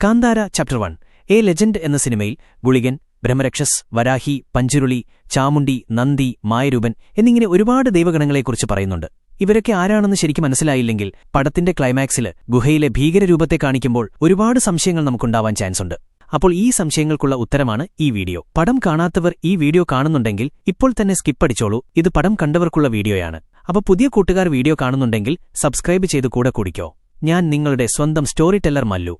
Kantara chapter 1 A legend എന്ന സിനിമയിൽ ഗുളികൻ, ബ്രഹ്മരക്ഷസ്, വരാഹി, പഞ്ചുരുളി, ചാമുണ്ഡി, നന്ദി, മായരൂപൻ എന്നിങ്ങനെ ഒരുപാട് ദൈവഗണങ്ങളെക്കുറിച്ച് പറയുന്നുണ്ട്. ഇവരൊക്കെ ആരാണെന്ന് ശരിക്കും മനസ്സിലായില്ലെങ്കിൽ പടത്തിന്റെ ക്ലൈമാക്സിൽ ഗുഹയിലെ ഭീകരരൂപത്തെ കാണിക്കുമ്പോൾ ഒരുപാട് സംശയങ്ങൾ നമുക്കുണ്ടാവാൻ ചാൻസുണ്ട്. അപ്പോൾ ഈ സംശയങ്ങൾക്കുള്ള ഉത്തരമാണ് ഈ വീഡിയോ. പടം കാണാത്തവർ ഈ വീഡിയോ കാണുന്നുണ്ടെങ്കിൽ ഇപ്പോൾ തന്നെ സ്കിപ്പടിച്ചോളൂ. ഇത് പടം കണ്ടവർക്കുള്ള വീഡിയോയാണ്. അപ്പോൾ പുതിയ കൂട്ടുകാർ വീഡിയോ കാണുന്നുണ്ടെങ്കിൽ സബ്സ്ക്രൈബ് ചെയ്ത് കൂടെ കൂടിക്കോ. ഞാൻ നിങ്ങളുടെ സ്വന്തം സ്റ്റോറി ടെല്ലർ മല്ലു.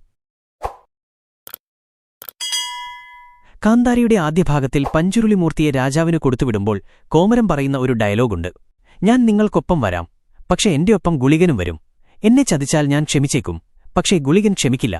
കാന്താരയുടെ ആദ്യ ഭാഗത്തിൽ പഞ്ചുരുളിമൂർത്തിയെ രാജാവിന് കൊടുത്തുവിടുമ്പോൾ കോമരം പറയുന്ന ഒരു ഡയലോഗുണ്ട്. ഞാൻ നിങ്ങൾക്കൊപ്പം വരാം, പക്ഷെ എന്റെ ഒപ്പം ഗുളികനും വരും. എന്നെ ചതിച്ചാൽ ഞാൻ ക്ഷമിച്ചേക്കും, പക്ഷേ ഗുളികൻ ക്ഷമിക്കില്ല.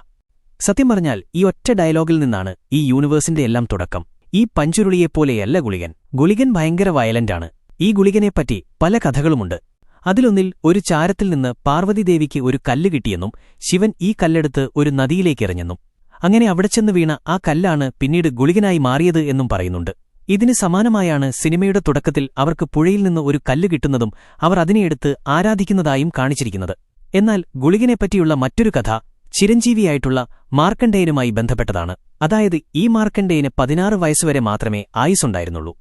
സത്യം പറഞ്ഞാൽ ഈ ഒറ്റ ഡയലോഗിൽ നിന്നാണ് ഈ യൂണിവേഴ്സിന്റെ എല്ലാം തുടക്കം. ഈ പഞ്ചുരുളിയെപ്പോലെയല്ല ഗുളികൻ. ഗുളികൻ ഭയങ്കര വയലന്റാണ്. ഈ ഗുളികനെപ്പറ്റി പല കഥകളുമുണ്ട്. അതിലൊന്നിൽ ഒരു ചാരത്തിൽ നിന്ന് പാർവതീദേവിക്ക് ഒരു കല്ല് കിട്ടിയെന്നും ശിവൻ ഈ കല്ലെടുത്ത് ഒരു നദിയിലേക്കെറിഞ്ഞെന്നും അങ്ങനെ അവിടെ ചെന്ന് വീണ ആ കല്ലാണ് പിന്നീട് ഗുളികനായി മാറിയത് എന്നും പറയുന്നുണ്ട്. ഇതിന് സമാനമായാണ് സിനിമയുടെ തുടക്കത്തിൽ അവർക്ക് പുഴയിൽ നിന്ന് ഒരു കല്ല് കിട്ടുന്നതും അവർ അതിനെയെടുത്ത് ആരാധിക്കുന്നതായും കാണിച്ചിരിക്കുന്നത്. എന്നാൽ ഗുളികനെപ്പറ്റിയുള്ള മറ്റൊരു കഥ ചിരഞ്ജീവിയായിട്ടുള്ള മാർക്കണ്ഡേയനുമായി ബന്ധപ്പെട്ടതാണ്. അതായത് ഈ മാർക്കണ്ഡേയന് 16 വയസ്സുവരെ മാത്രമേ ആയുസ്സുണ്ടായിരുന്നുള്ളൂ.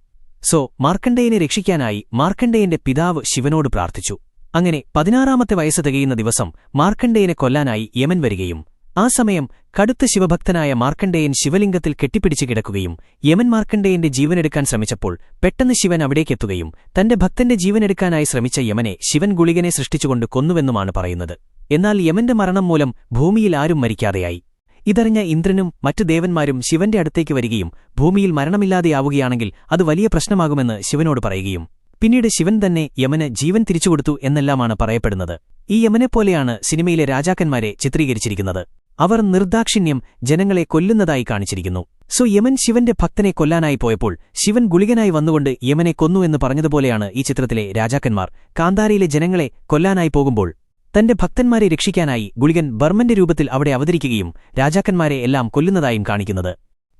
സോ മാർക്കണ്ഡേയനെ രക്ഷിക്കാനായി മാർക്കണ്ഡേയന്റെ പിതാവ് ശിവനോട് പ്രാർത്ഥിച്ചു. അങ്ങനെ 16ാമത്തെ വയസ്സ് തികയുന്ന ദിവസം മാർക്കണ്ഡേയനെ കൊല്ലാനായി യമൻ വരികയും ആ സമയം കടുത്ത ശിവഭക്തനായ മാർക്കണ്ഡേയൻ ശിവലിംഗത്തിൽ കെട്ടിപ്പിടിച്ചു കിടക്കുകയും യമൻ മാർക്കണ്ഡേയന്റെ ജീവനെടുക്കാൻ ശ്രമിച്ചപ്പോൾ പെട്ടെന്ന് ശിവൻ അവിടേക്കെത്തുകയും തന്റെ ഭക്തന്റെ ജീവനെടുക്കാനായി ശ്രമിച്ച യമനെ ശിവൻ ഗുളികനെ സൃഷ്ടിച്ചുകൊണ്ട് കൊന്നുവെന്നുമാണ് പറയുന്നത്. എന്നാൽ യമന്റെ മരണം മൂലം ഭൂമിയിൽ ആരും മരിക്കാതെയായി. ഇതറിഞ്ഞ ഇന്ദ്രനും മറ്റു ദേവന്മാരും ശിവന്റെ അടുത്തേക്ക് വരികയും ഭൂമിയിൽ മരണമില്ലാതെയാവുകയാണെങ്കിൽ അത് വലിയ പ്രശ്നമാകുമെന്ന് ശിവനോട് പറയുകയും പിന്നീട് ശിവൻ തന്നെ യമന് ജീവൻ തിരിച്ചുകൊടുത്തു എന്നെല്ലാമാണ് പറയപ്പെടുന്നത്. ഈ യമനെപ്പോലെയാണ് സിനിമയിലെ രാജാക്കന്മാരെ ചിത്രീകരിച്ചിരിക്കുന്നത്. അവർ നിർദാക്ഷിണ്യം ജനങ്ങളെ കൊല്ലുന്നതായി കാണിച്ചിരിക്കുന്നു. സോ യമൻ ശിവന്റെ ഭക്തനെ കൊല്ലാനായി പോയപ്പോൾ ശിവൻ ഗുളികനായി വന്നുകൊണ്ട് യമനെ കൊന്നു എന്ന് പറഞ്ഞതുപോലെയാണ് ഈ ചിത്രത്തിലെ രാജാക്കന്മാർ കാന്താരയിലെ ജനങ്ങളെ കൊല്ലാനായി പോകുമ്പോൾ തന്റെ ഭക്തന്മാരെ രക്ഷിക്കാനായി ഗുളികൻ ബർമന്റെ രൂപത്തിൽ അവിടെ അവതരിക്കുകയും രാജാക്കന്മാരെ എല്ലാം കൊല്ലുന്നതായും കാണിക്കുന്നത്.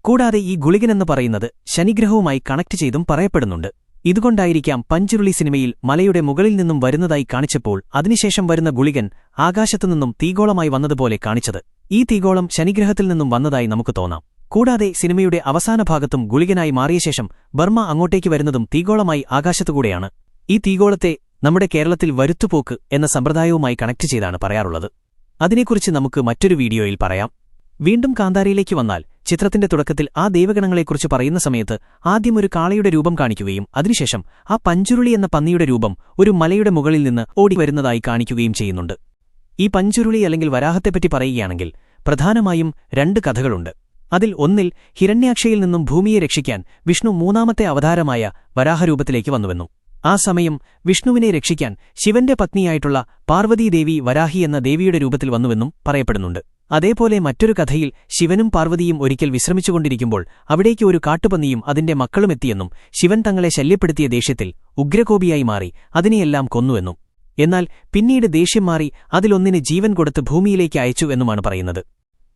കൂടാതെ ഈ ഗുളികനെന്ന് പറയുന്നത് ശനിഗ്രഹവുമായി കണക്ട് ചെയ്തും പറയപ്പെടുന്നുണ്ട്. ഇതുകൊണ്ടായിരിക്കാം പഞ്ചുരുളി സിനിമയിൽ മലയുടെ മുകളിൽ നിന്നും വരുന്നതായി കാണിച്ചപ്പോൾ അതിനുശേഷം വരുന്ന ഗുളികൻ ആകാശത്തുനിന്നും തീഗോളമായി വന്നതുപോലെ കാണിച്ചത്. ഈ തീഗോളം ശനിഗ്രഹത്തിൽ നിന്നും വന്നതായി നമുക്ക് തോന്നാം. കൂടാതെ സിനിമയുടെ അവസാന ഭാഗത്തും ഗുളികനായി മാറിയ ശേഷം ബർമ അങ്ങോട്ടേക്ക് വരുന്നതും തീഗോളമായി ആകാശത്തുകൂടെയാണ്. ഈ തീഗോളത്തെ നമ്മുടെ കേരളത്തിൽ വരുത്തുപോക്ക് എന്ന സമ്പ്രദായവുമായി കണക്ട് ചെയ്താണ് പറയാറുള്ളത്. അതിനെക്കുറിച്ച് നമുക്ക് മറ്റൊരു വീഡിയോയിൽ പറയാം. വീണ്ടും കാന്താരയിലേക്ക് വന്നാൽ ചിത്രത്തിന്റെ തുടക്കത്തിൽ ആ ദൈവഗണങ്ങളെക്കുറിച്ച് പറയുന്ന സമയത്ത് ആദ്യം ഒരു കാളയുടെ രൂപം കാണിക്കുകയും അതിനുശേഷം ആ പഞ്ചുരുളി എന്ന പന്നിയുടെ രൂപം ഒരു മലയുടെ മുകളിൽ നിന്ന് ഓടിവരുന്നതായി കാണിക്കുകയും ചെയ്യുന്നുണ്ട്. ഈ പഞ്ചുരുളി അല്ലെങ്കിൽ വരാഹത്തെപ്പറ്റി പറയുകയാണെങ്കിൽ പ്രധാനമായും 2 കഥകളുണ്ട്. അതിൽ ഒന്നിൽ ഹിരണ്യാക്ഷയിൽ നിന്നും ഭൂമിയെ രക്ഷിക്കാൻ വിഷ്ണു 3ാമത്തെ അവതാരമായ വരാഹരൂപത്തിലേക്ക് വന്നുവെന്നും ആ സമയം വിഷ്ണുവിനെ രക്ഷിക്കാൻ ശിവന്റെ പത്നിയായിട്ടുള്ള പാർവതീദേവി വരാഹി എന്ന ദേവിയുടെ രൂപത്തിൽ വന്നുവെന്നും പറയപ്പെടുന്നുണ്ട്. അതേപോലെ മറ്റൊരു കഥയിൽ ശിവനും പാർവതിയും ഒരിക്കൽ വിശ്രമിച്ചുകൊണ്ടിരിക്കുമ്പോൾ അവിടേക്ക് ഒരു കാട്ടുപന്നിയും അതിന്റെ മക്കളുമെത്തിയെന്നും ശിവൻ തങ്ങളെ ശല്യപ്പെടുത്തിയ ദേഷ്യത്തിൽ ഉഗ്രകോപിയായി മാറി അതിനെയെല്ലാം കൊന്നുവെന്നും എന്നാൽ പിന്നീട് ദേഷ്യം മാറി അതിലൊന്നിന് ജീവൻ കൊടുത്ത് ഭൂമിയിലേക്ക് അയച്ചു എന്നുമാണ് പറയുന്നത്.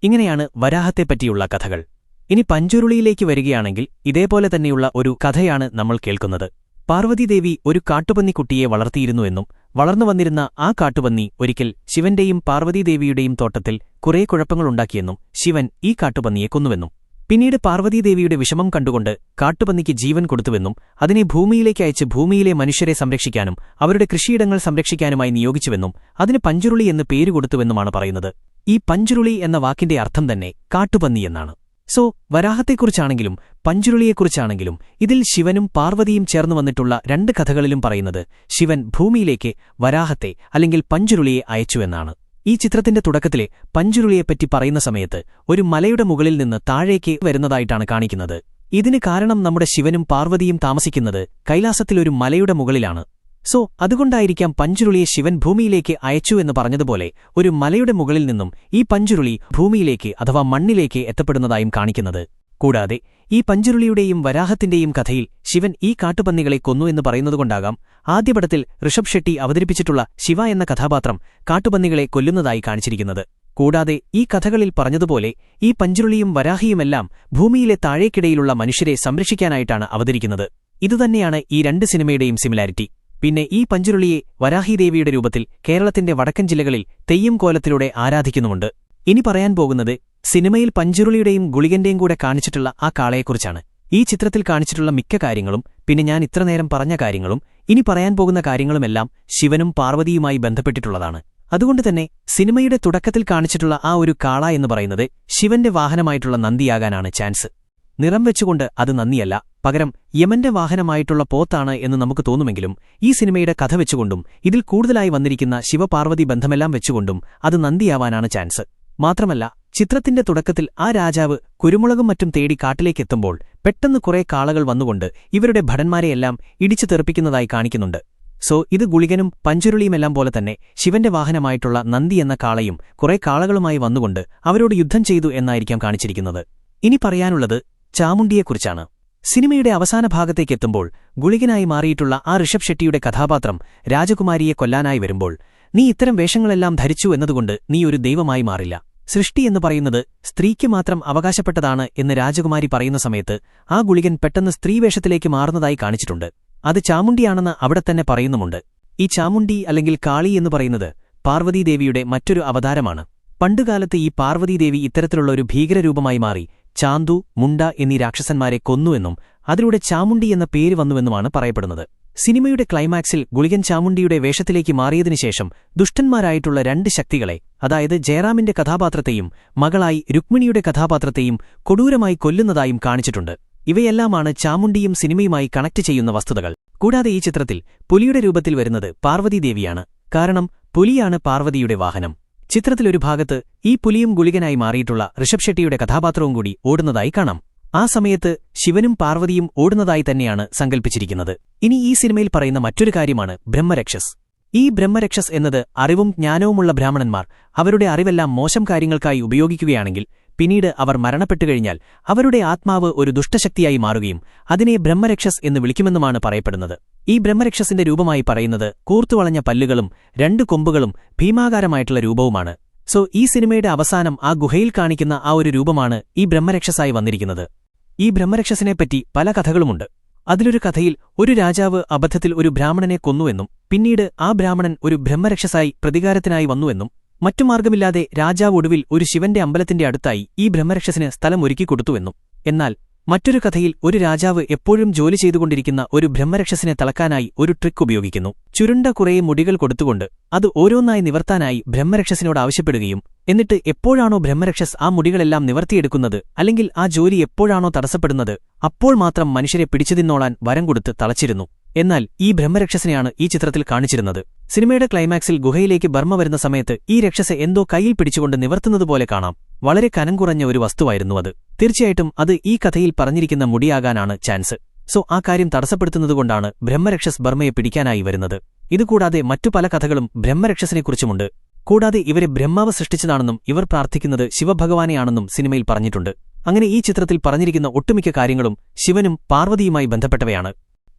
ഇങ്ങനെയാണ് വരാഹത്തെപ്പറ്റിയുള്ള കഥകൾ. ഇനി പഞ്ചുരുളിയിലേക്ക് വരികയാണെങ്കിൽ ഇതേപോലെ തന്നെയുള്ള ഒരു കഥയാണ് നമ്മൾ കേൾക്കുന്നത്. പാർവതീദേവി ഒരു കാട്ടുപന്നിക്കുട്ടിയെ വളർത്തിയിരുന്നുവെന്നും വളർന്നു വന്നിരുന്ന ആ കാട്ടുപന്നി ഒരിക്കൽ ശിവന്റെയും പാർവതീദേവിയുടെയും തോട്ടത്തിൽ കുറേ കുഴപ്പങ്ങളുണ്ടാക്കിയെന്നും ശിവൻ ഈ കാട്ടുപന്നിയെ കൊന്നുവെന്നും പിന്നീട് പാർവതീദേവിയുടെ വിഷമം കണ്ടുകൊണ്ട് കാട്ടുപന്നിക്ക് ജീവൻ കൊടുത്തുവെന്നും അതിനെ ഭൂമിയിലേക്ക് അയച്ച് ഭൂമിയിലെ മനുഷ്യരെ സംരക്ഷിക്കാനും അവരുടെ കൃഷിയിടങ്ങൾ സംരക്ഷിക്കാനുമായി നിയോഗിച്ചുവെന്നും അതിന് പഞ്ചുരുളി എന്ന് പേര് കൊടുത്തുവെന്നുമാണ് പറയുന്നത്. ഈ പഞ്ചുരുളി എന്ന വാക്കിന്റെ അർത്ഥം തന്നെ കാട്ടുപന്നി എന്നാണ്. സോ വരാഹത്തെക്കുറിച്ചാണെങ്കിലും പഞ്ചുരുളിയെക്കുറിച്ചാണെങ്കിലും ഇതിൽ ശിവനും പാർവതിയും ചേർന്നു വന്നിട്ടുള്ള 2 കഥകളിലും പറയുന്നത് ശിവൻ ഭൂമിയിലേക്ക് വരാഹത്തെ അല്ലെങ്കിൽ പഞ്ചുരുളിയെ അയച്ചുവെന്നാണ്. ഈ ചിത്രത്തിന്റെ തുടക്കത്തിലെ പഞ്ചുരുളിയെപ്പറ്റി പറയുന്ന സമയത്ത് ഒരു മലയുടെ മുകളിൽ നിന്ന് താഴേക്ക് വരുന്നതായിട്ടാണ് കാണിക്കുന്നത്. ഇതിന് കാരണം നമ്മുടെ ശിവനും പാർവതിയും താമസിക്കുന്നത് കൈലാസത്തിലൊരു മലയുടെ മുകളിലാണ്. സോ അതുകൊണ്ടായിരിക്കാം പഞ്ചുരുളിയെ ശിവൻ ഭൂമിയിലേക്ക് അയച്ചു എന്ന് പറഞ്ഞതുപോലെ ഒരു മലയുടെ മുകളിൽ നിന്നും ഈ പഞ്ചുരുളി ഭൂമിയിലേക്ക് അഥവാ മണ്ണിലേക്ക് എത്തപ്പെടുന്നതായും കാണിക്കുന്നത്. കൂടാതെ ഈ പഞ്ചുരുളിയുടെയും വരാഹത്തിന്റെയും കഥയിൽ ശിവൻ ഈ കാട്ടുപന്നികളെ കൊന്നു എന്ന് പറയുന്നതുകൊണ്ടാകാം ആദ്യപടത്തിൽ ഋഷഭ് ഷെട്ടി അവതരിപ്പിച്ചിട്ടുള്ള ശിവ എന്ന കഥാപാത്രം കാട്ടുപന്നികളെ കൊല്ലുന്നതായി കാണിച്ചിരിക്കുന്നത്. കൂടാതെ ഈ കഥകളിൽ പറഞ്ഞതുപോലെ ഈ പഞ്ചുരുളിയും വരാഹിയുമെല്ലാം ഭൂമിയിലെ താഴേക്കിടയിലുള്ള മനുഷ്യരെ സംരക്ഷിക്കാനായിട്ടാണ് അവതരിക്കുന്നത്. ഇതുതന്നെയാണ് ഈ 2 സിനിമയുടെയും സിമിലാരിറ്റി. പിന്നെ ഈ പഞ്ചുരുളിയെ വരാഹിദേവിയുടെ രൂപത്തിൽ കേരളത്തിന്റെ വടക്കൻ ജില്ലകളിൽ തെയ്യം കോലത്തിലൂടെ ആരാധിക്കുന്നുമുണ്ട്. ഇനി പറയാൻ പോകുന്നത് സിനിമയിൽ പഞ്ചുരുളിയുടെയും ഗുളികന്റെയും കൂടെ കാണിച്ചിട്ടുള്ള ആ കാളയെക്കുറിച്ചാണ്. ഈ ചിത്രത്തിൽ കാണിച്ചിട്ടുള്ള മിക്ക കാര്യങ്ങളും, പിന്നെ ഞാൻ ഇത്രനേരം പറഞ്ഞ കാര്യങ്ങളും ഇനി പറയാൻ പോകുന്ന കാര്യങ്ങളുമെല്ലാം ശിവനും പാർവതിയുമായി ബന്ധപ്പെട്ടിട്ടുള്ളതാണ്. അതുകൊണ്ടുതന്നെ സിനിമയുടെ തുടക്കത്തിൽ കാണിച്ചിട്ടുള്ള ആ ഒരു കാള എന്ന് പറയുന്നത് ശിവന്റെ വാഹനമായിട്ടുള്ള നന്ദിയാകാനാണ് ചാൻസ്. നിറം വെച്ചുകൊണ്ട് അത് നന്ദിയല്ല, പകരം യമന്റെ വാഹനമായിട്ടുള്ള പോത്താണ് എന്ന് നമുക്ക് തോന്നുമെങ്കിലും ഈ സിനിമയുടെ കഥ വെച്ചുകൊണ്ടും ഇതിൽ കൂടുതലായി വന്നിരിക്കുന്ന ശിവപാർവതി ബന്ധമെല്ലാം വെച്ചുകൊണ്ടും അത് നന്ദിയാവാനാണ് ചാൻസ്. മാത്രമല്ല, ചിത്രത്തിന്റെ തുടക്കത്തിൽ ആ രാജാവ് കുരുമുളകും മറ്റും തേടി കാട്ടിലേക്കെത്തുമ്പോൾ പെട്ടെന്ന് കുറെ കാളകൾ വന്നുകൊണ്ട് ഇവരുടെ ഭടന്മാരെയെല്ലാം ഇടിച്ചു തെറിപ്പിക്കുന്നതായി കാണിക്കുന്നുണ്ട്. സോ ഇത് ഗുളികനും പഞ്ചുരുളിയുമെല്ലാം പോലെ തന്നെ ശിവന്റെ വാഹനമായിട്ടുള്ള നന്ദി എന്ന കാളയും കുറെ കാളകളുമായി വന്നുകൊണ്ട് അവരോട് യുദ്ധം ചെയ്തു എന്നായിരിക്കാം കാണിച്ചിരിക്കുന്നത്. ഇനി പറയാനുള്ളത് ചാമുണ്ടിയെക്കുറിച്ചാണ്. സിനിമയുടെ അവസാന ഭാഗത്തേക്കെത്തുമ്പോൾ ഗുളികനായി മാറിയിട്ടുള്ള ആ ഋഷഭ് ഷെട്ടിയുടെ കഥാപാത്രം രാജകുമാരിയെ കൊല്ലാനായി വരുമ്പോൾ, നീ ഇത്തരം വേഷങ്ങളെല്ലാം ധരിച്ചു എന്നതുകൊണ്ട് നീ ഒരു ദൈവമായി മാറില്ല, സൃഷ്ടി എന്ന് പറയുന്നത് സ്ത്രീക്ക് മാത്രം അവകാശപ്പെട്ടതാണ് എന്ന് രാജകുമാരി പറയുന്ന സമയത്ത് ആ ഗുളികൻ പെട്ടെന്ന് സ്ത്രീവേഷത്തിലേക്ക് മാറുന്നതായി കാണിച്ചിട്ടുണ്ട്. അത് ചാമുണ്ടിയാണെന്ന് അവിടെത്തന്നെ പറയുന്നുമുണ്ട്. ഈ ചാമുണ്ടി അല്ലെങ്കിൽ കാളി എന്ന് പറയുന്നത് പാർവതീദേവിയുടെ മറ്റൊരു അവതാരമാണ്. പണ്ടുകാലത്ത് ഈ പാർവതീദേവി ഇത്തരത്തിലുള്ള ഒരു ഭീകരരൂപമായി മാറി ചാന്തു, മുണ്ട എന്നീ രാക്ഷസന്മാരെ കൊന്നുവെന്നും അതിലൂടെ ചാമുണ്ടി എന്ന പേര് വന്നുവെന്നുമാണ് പറയപ്പെടുന്നത്. സിനിമയുടെ ക്ലൈമാക്സിൽ ഗുളികൻ ചാമുണ്ടിയുടെ വേഷത്തിലേക്ക് മാറിയതിനുശേഷം ദുഷ്ടന്മാരായിട്ടുള്ള രണ്ട് ശക്തികളെ, അതായത് ജയറാമിന്റെ കഥാപാത്രത്തെയും മകളായി രുക്മിണിയുടെ കഥാപാത്രത്തെയും കൊടൂരമായി കൊല്ലുന്നതായും കാണിച്ചിട്ടുണ്ട്. ഇവയെല്ലാമാണ് ചാമുണ്ടിയും സിനിമയുമായി കണക്ട് ചെയ്യുന്ന വസ്തുതകൾ. കൂടാതെ ഈ ചിത്രത്തിൽ പുലിയുടെ രൂപത്തിൽ വരുന്നത് പാർവതീദേവിയാണ്. കാരണം പുലിയാണ് പാർവതിയുടെ വാഹനം. ചിത്രത്തിലൊരു ഭാഗത്ത് ഈ പുലിയും ഗുളികനായി മാറിയിട്ടുള്ള ഋഷഭ് ഷെട്ടിയുടെ കഥാപാത്രവും കൂടി ഓടുന്നതായി കാണാം. ആ സമയത്ത് ശിവനും പാർവതിയും ഓടുന്നതായി തന്നെയാണ് സങ്കൽപ്പിച്ചിരിക്കുന്നത്. ഇനി ഈ സിനിമയിൽ പറയുന്ന മറ്റൊരു കാര്യമാണ് ബ്രഹ്മരക്ഷസ്. ഈ ബ്രഹ്മരക്ഷസ് എന്നത് അറിവും ജ്ഞാനവുമുള്ള ബ്രാഹ്മണന്മാർ അവരുടെ അറിവെല്ലാം മോശം കാര്യങ്ങൾക്കായി ഉപയോഗിക്കുകയാണെങ്കിൽ പിന്നീട് അവർ മരണപ്പെട്ടുകഴിഞ്ഞാൽ അവരുടെ ആത്മാവ് ഒരു ദുഷ്ടശക്തിയായി മാറുകയും അതിനെ ബ്രഹ്മരക്ഷസ് എന്ന് വിളിക്കുമെന്നുമാണ് പറയപ്പെടുന്നത്. ഈ ബ്രഹ്മരക്ഷസിന്റെ രൂപമായി പറയുന്നത് കൂർത്തുവളഞ്ഞ പല്ലുകളും രണ്ട് കൊമ്പുകളും ഭീമാകാരമായിട്ടുള്ള രൂപവുമാണ്. സോ ഈ സിനിമയുടെ അവസാനം ആ ഗുഹയിൽ കാണിക്കുന്ന ആ ഒരു രൂപമാണ് ഈ ബ്രഹ്മരക്ഷസായി വന്നിരിക്കുന്നത്. ഈ ബ്രഹ്മരക്ഷസിനെപ്പറ്റി പല കഥകളുമുണ്ട്. അതിലൊരു കഥയിൽ ഒരു രാജാവ് അബദ്ധത്തിൽ ഒരു ബ്രാഹ്മണനെ കൊന്നുവെന്നും പിന്നീട് ആ ബ്രാഹ്മണൻ ഒരു ബ്രഹ്മരക്ഷസായി പ്രതികാരത്തിനായി വന്നുവെന്നും മറ്റു മാർഗമില്ലാതെ രാജാവ് ഒടുവിൽ ഒരു ശിവന്റെ അമ്പലത്തിന്റെ അടുത്തായി ഈ ബ്രഹ്മരക്ഷസിന് സ്ഥലം ഒരുക്കിക്കൊടുത്തുവെന്നും. എന്നാൽ മറ്റൊരു കഥയിൽ ഒരു രാജാവ് എപ്പോഴും ജോലി ചെയ്തുകൊണ്ടിരിക്കുന്ന ഒരു ബ്രഹ്മരക്ഷസിനെ തളക്കാനായി ഒരു ട്രിക്ക് ഉപയോഗിക്കുന്നു. ചുരുണ്ട കുറേ മുടികൾ കൊടുത്തുകൊണ്ട് അത് ഓരോന്നായി നിവർത്താനായി ബ്രഹ്മരക്ഷസിനോട് ആവശ്യപ്പെടുകയും എന്നിട്ട് എപ്പോഴാണോ ബ്രഹ്മരക്ഷസ് ആ മുടികളെല്ലാം നിവർത്തിയെടുക്കുന്നത് അല്ലെങ്കിൽ ആ ജോലി എപ്പോഴാണോ തടസ്സപ്പെടുന്നത് അപ്പോൾ മാത്രം മനുഷ്യരെ പിടിച്ചുതിന്നോളാൻ വരം കൊടുത്ത് തളച്ചിരുന്നു. എന്നാൽ ഈ ബ്രഹ്മരക്ഷസിനെയാണ് ഈ ചിത്രത്തിൽ കാണിച്ചിരുന്നത്. സിനിമയുടെ ക്ലൈമാക്സിൽ ഗുഹയിലേക്ക് ബർമ്മ വരുന്ന സമയത്ത് ഈ രക്ഷസെ എന്തോ കൈയിൽ പിടിച്ചുകൊണ്ട് നിവർത്തുന്നതുപോലെ കാണാം. വളരെ കനം കുറഞ്ഞ ഒരു വസ്തുവായിരുന്നു അത്. തീർച്ചയായിട്ടും അത് ഈ കഥയിൽ പറഞ്ഞിരിക്കുന്ന മുടിയാകാനാണ് ചാൻസ്. സോ ആ കാര്യം തടസ്സപ്പെടുത്തുന്നതുകൊണ്ടാണ് ബ്രഹ്മരക്ഷസ് ബർമ്മയെ പിടിക്കാനായി വരുന്നത്. ഇതുകൂടാതെ മറ്റു പല കഥകളും ബ്രഹ്മരക്ഷസിനെക്കുറിച്ചുമുണ്ട്. കൂടാതെ ഇവരെ ബ്രഹ്മാവ് സൃഷ്ടിച്ചതാണെന്നും ഇവർ പ്രാർത്ഥിക്കുന്നത് ശിവഭഗവാനെയാണെന്നും സിനിമയിൽ പറഞ്ഞിട്ടുണ്ട്. അങ്ങനെ ഈ ചിത്രത്തിൽ പറഞ്ഞിരിക്കുന്ന ഒട്ടുമിക്ക കാര്യങ്ങളും ശിവനും പാർവതിയുമായി ബന്ധപ്പെട്ടവയാണ്.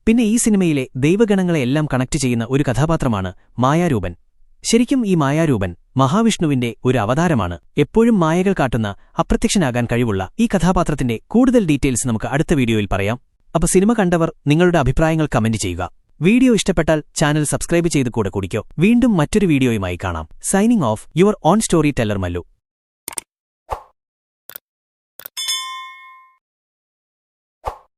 പിന്നെ ഈ സിനിമയിലെ ദൈവഗണങ്ങളെയെല്ലാം കണക്ട് ചെയ്യുന്ന ഒരു കഥാപാത്രമാണ് മായാരൂപൻ. ശരിക്കും ഈ മായാരൂപൻ മഹാവിഷ്ണുവിന്റെ ഒരു അവതാരമാണ്. എപ്പോഴും മായകൾ കാട്ടുന്ന അപ്രത്യക്ഷനാകാൻ കഴിവുള്ള ഈ കഥാപാത്രത്തിന്റെ കൂടുതൽ ഡീറ്റെയിൽസ് നമുക്ക് അടുത്ത വീഡിയോയിൽ പറയാം. അപ്പോൾ സിനിമ കണ്ടവർ നിങ്ങളുടെ അഭിപ്രായങ്ങൾ കമന്റ് ചെയ്യുക. വീഡിയോ ഇഷ്ടപ്പെട്ടാൽ ചാനൽ സബ്സ്ക്രൈബ് ചെയ്ത് കൂടെ കുടിക്കോ. വീണ്ടും മറ്റൊരു വീഡിയോയുമായി കാണാം. Signing off, your own story teller Mallu.